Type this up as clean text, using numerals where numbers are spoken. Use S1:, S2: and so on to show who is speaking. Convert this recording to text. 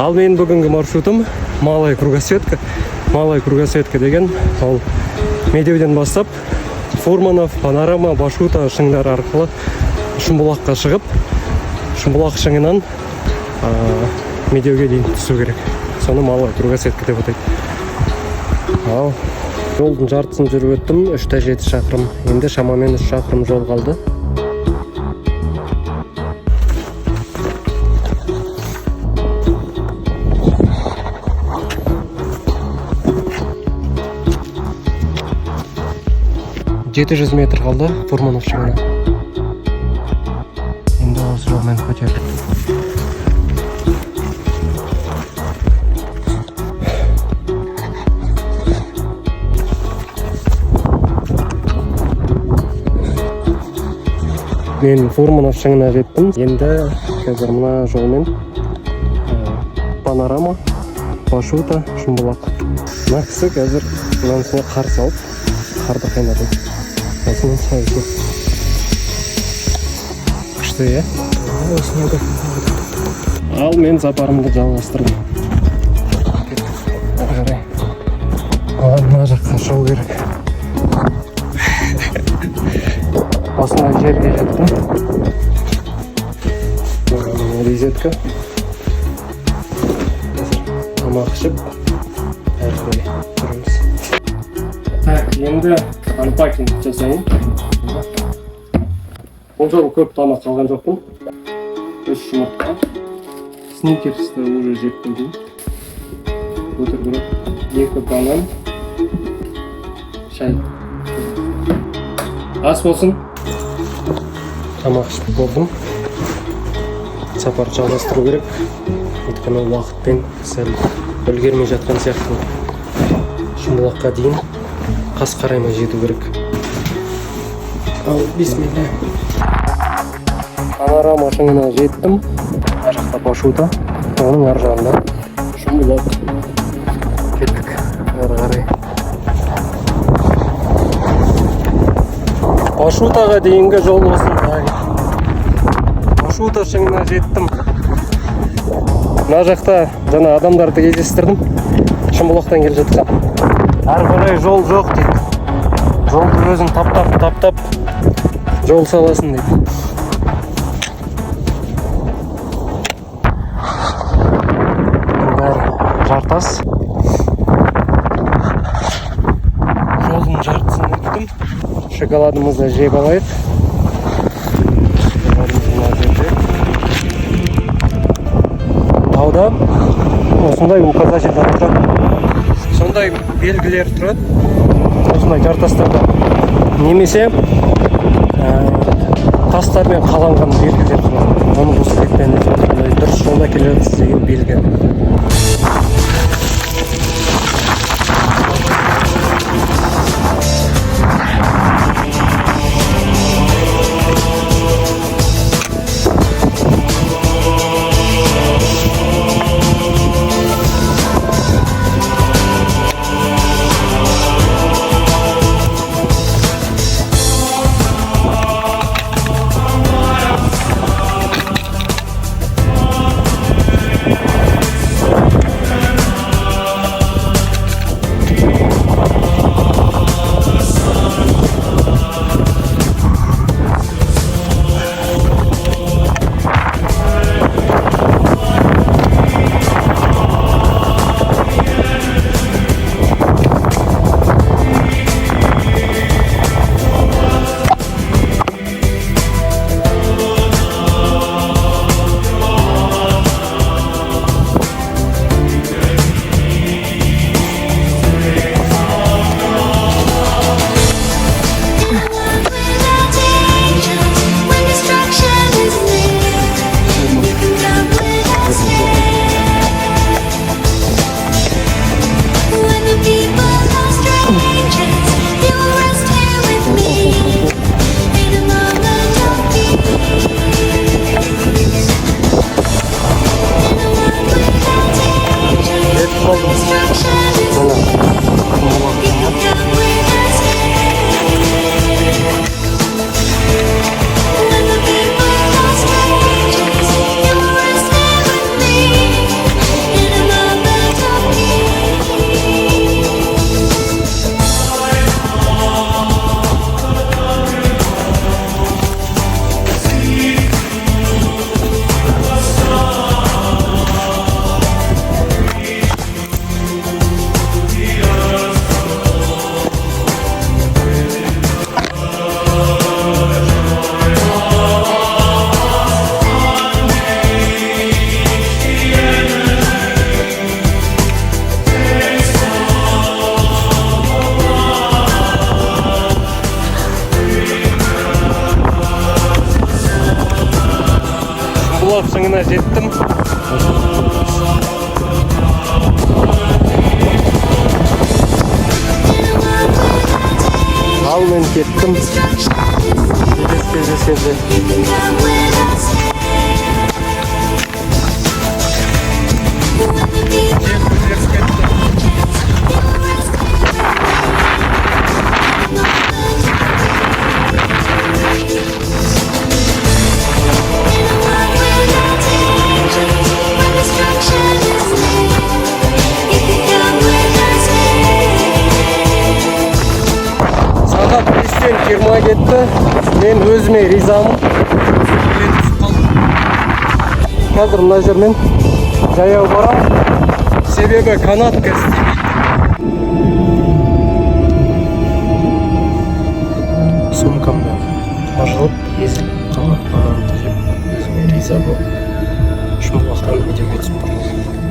S1: Ал менің бүгінгі маршрутым Малая кругосветка. Малая кругосветка деген ол Медеуден бастап Фурманов, Панорама, Башута шыңдары арқылы Шымбұлаққа шығып, Шымбұлақ шыңынан Медеуге дейін түсу керек. Соны Малая кругосветка деп атайды. Ал жолдың жартысын жүріп өттім, 3-7 шақырым. Енді шамамен 3 шақырым жол қалды. Жеті 700 метр қалды Фурманов шыңына. Енді осы жолмен көтердік. Мен Фурманов шыңына жеттім. Енді қазір мына жолмен Панорама, Башута, Шымбұлақ. Мына кісі қазір мынасына қар салып, қарды қайнатады. Осының сайысы күшті, е? Осының да. Ал мен сапарымды жалғастырдым. Қарай. Мына жаққа шығу керек. Осындай жерге жеттім. Резетка. Тамақ ішіп, әрі тұрамыз. Так, енді анпакинг жасайын. Бұл жолы көп тамақ қалған жоқпын. 3 жұмыртқа. Сникерсті уже жеп қойдым. Бутерброд, 2 банан, шай. Ас болсын. Тамақ ішіп болдым. Сапар жалғастыру керек. Өйткені уақытпен сәл үлгермей жатқан сияқты. Шымбұлаққа дейін қас қараймай жету керек. Ал, бисмилля. Панорама шыңына жеттім. Ар жақта Башута, оның ар жағында Шымбұлақ. Кеттік ары қарай. Башутаға дейінгі жол осындай. Башута шыңына жеттім. Мына жақта жаңа адамдарды кездестірдім. Шымбұлақтан келе жатқан. Ары қарай жол жоқ дейді. Жолды өзің таптап жол саласын дейді. Бәрі жартас. Жолдың жартысын өттім. Шоколадымызды жеп алайық. Тауда осындай указательдар тұрады. Сондай белгілер тұрады. Осындай жартастарда. Немесе тастармен қаланған белгілер тұрады. Оны осы бетпен дұрыс жолда келе жатсыз деген белгі. Шымбұлақ шыңына жеттім. Ал мен кеттім. Кездескенде. Сағат 5-тен 20 кетті. Мен өзіме ризамын. Қазір мына жермен жаяу барам. Себебі канатка істемейді. Сумкамда жығылып, езіліп қалған анамды жеп өзіме риза болып Шымбұлақтан видеоға түсіп тұрмын.